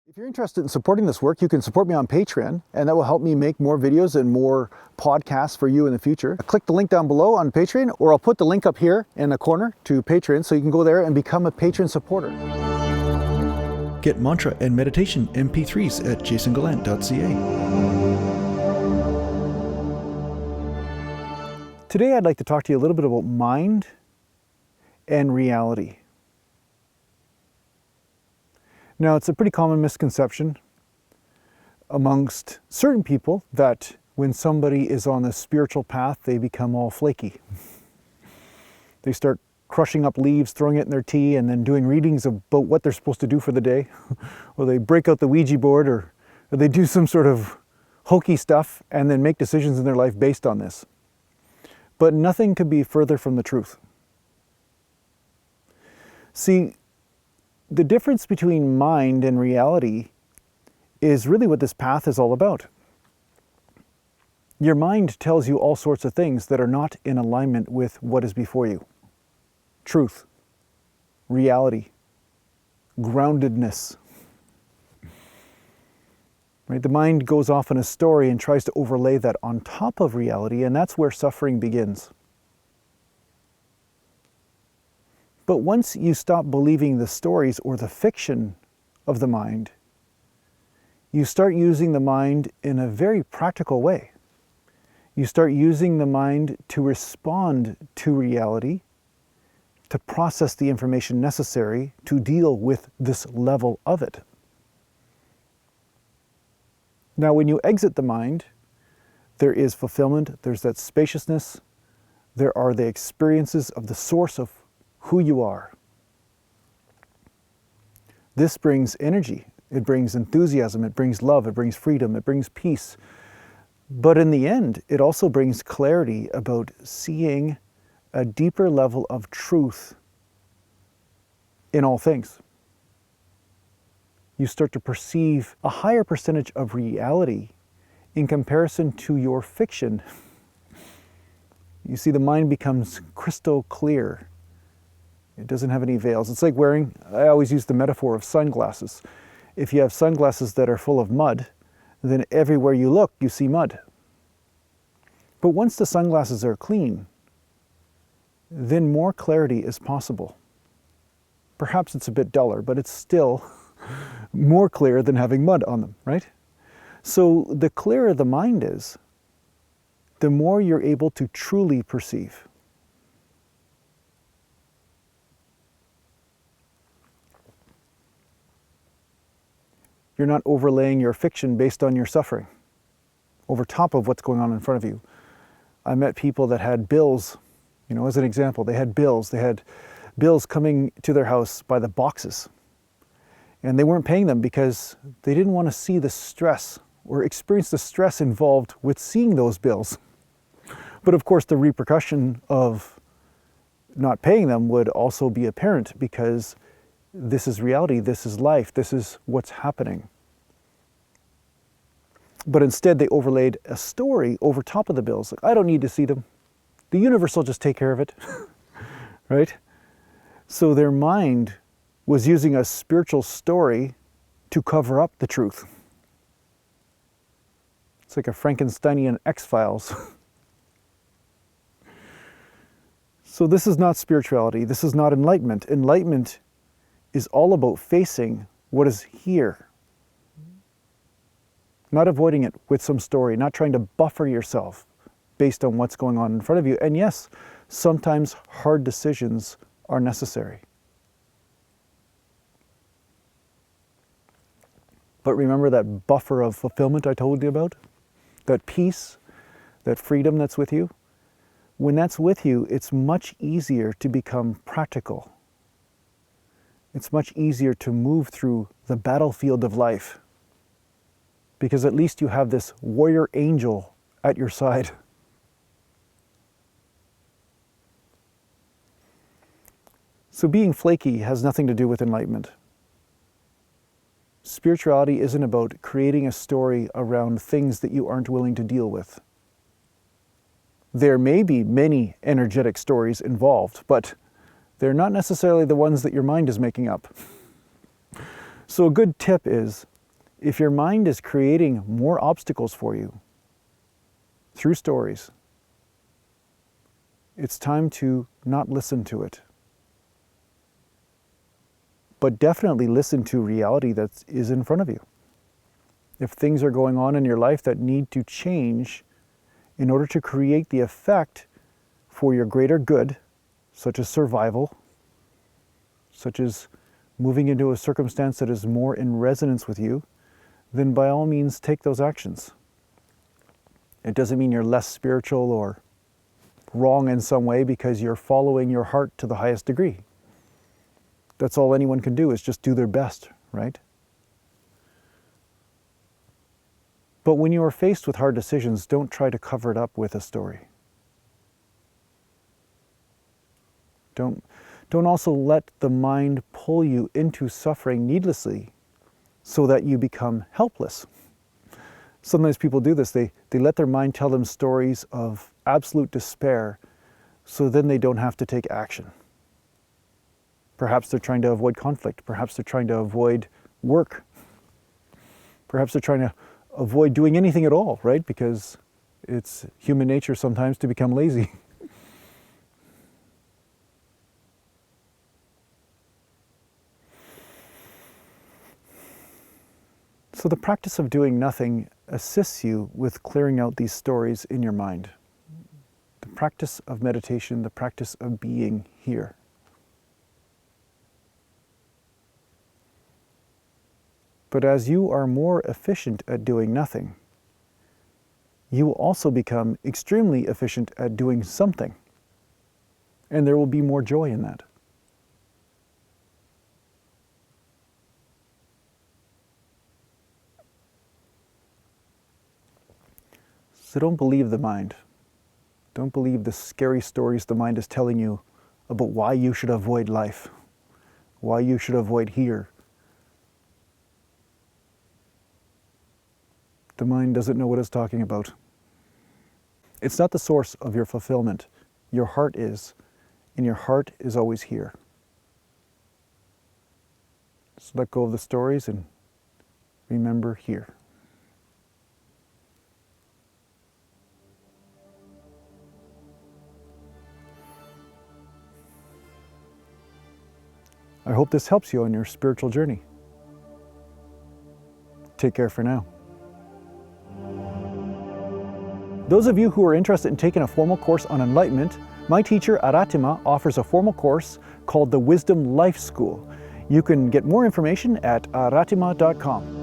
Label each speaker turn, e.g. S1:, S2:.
S1: If you're interested in supporting this work, you can support me on Patreon, and that will help me make more videos and more podcasts for you in the future. Click the link down below on Patreon, or I'll put the link up here in the corner to Patreon, so you can go there and become a Patreon supporter.
S2: Get mantra and meditation MP3s at JasonGallant.ca.
S1: Today I'd like to talk to you a little bit about mind and reality. Now, it's a pretty common misconception amongst certain people that when somebody is on the spiritual path, they become all flaky. They start crushing up leaves, throwing it in their tea, and then doing readings about what they're supposed to do for the day. Or they break out the Ouija board, or they do some sort of hokey stuff and then make decisions in their life based on this. But nothing could be further from the truth. See, the difference between mind and reality is really what this path is all about. Your mind tells you all sorts of things that are not in alignment with what is before you. Truth, reality, groundedness. Right? The mind goes off on a story and tries to overlay that on top of reality, and that's where suffering begins. But once you stop believing the stories or the fiction of the mind, you start using the mind in a very practical way. You start using the mind to respond to reality, to process the information necessary to deal with this level of it. Now, when you exit the mind, there is fulfillment, there's that spaciousness, there are the experiences of the source of who you are. This brings energy, it brings enthusiasm, it brings love, it brings freedom, it brings peace. But in the end, it also brings clarity about seeing a deeper level of truth in all things. You start to perceive a higher percentage of reality in comparison to your fiction. You see, the mind becomes crystal clear. It doesn't have any veils. It's like wearing, I always use the metaphor of sunglasses. If you have sunglasses that are full of mud, then everywhere you look, you see mud. But once the sunglasses are clean, then more clarity is possible. Perhaps it's a bit duller, but it's still more clear than having mud on them, right? So the clearer the mind is, the more you're able to truly perceive. You're not overlaying your fiction based on your suffering over top of what's going on in front of you. I met people that had bills, as an example, they had bills coming to their house by the boxes. And they weren't paying them because they didn't want to see the stress or experience the stress involved with seeing those bills. But of course, the repercussion of not paying them would also be apparent because this is reality, this is life, this is what's happening. But instead, they overlaid a story over top of the bills. Like, I don't need to see them. The universe will just take care of it, right? So their mind was using a spiritual story to cover up the truth. It's like a Frankensteinian X-Files. So this is not spirituality. This is not enlightenment. Enlightenment is all about facing what is here. Not avoiding it with some story, not trying to buffer yourself based on what's going on in front of you. And yes, sometimes hard decisions are necessary. But remember that buffer of fulfillment I told you about? That peace, that freedom that's with you? When that's with you, it's much easier to become practical. It's much easier to move through the battlefield of life because at least you have this warrior angel at your side. So being flaky has nothing to do with enlightenment. Spirituality isn't about creating a story around things that you aren't willing to deal with. There may be many energetic stories involved, but they're not necessarily the ones that your mind is making up. So a good tip is If your mind is creating more obstacles for you through stories, it's time to not listen to it. But definitely listen to reality that is in front of you. If things are going on in your life that need to change in order to create the effect for your greater good, such as survival, such as moving into a circumstance that is more in resonance with you, then by all means take those actions. It doesn't mean you're less spiritual or wrong in some way because you're following your heart to the highest degree. That's all anyone can do, is just do their best, right? But when you are faced with hard decisions, don't try to cover it up with a story. Don't also let the mind pull you into suffering needlessly so that you become helpless. Sometimes people do this. They let their mind tell them stories of absolute despair so then they don't have to take action. Perhaps they're trying to avoid conflict. Perhaps they're trying to avoid work. Perhaps they're trying to avoid doing anything at all, right? Because it's human nature sometimes to become lazy. So the practice of doing nothing assists you with clearing out these stories in your mind. The practice of meditation, the practice of being here. But as you are more efficient at doing nothing, you will also become extremely efficient at doing something. And there will be more joy in that. So don't believe the mind. Don't believe the scary stories the mind is telling you about why you should avoid life, why you should avoid here. The mind doesn't know what it's talking about. It's not the source of your fulfillment. Your heart is, and your heart is always here. So let go of the stories and remember here. I hope this helps you on your spiritual journey. Take care for now. Those of you who are interested in taking a formal course on enlightenment, my teacher Aratima offers a formal course called the Wisdom Life School. You can get more information at aratima.com.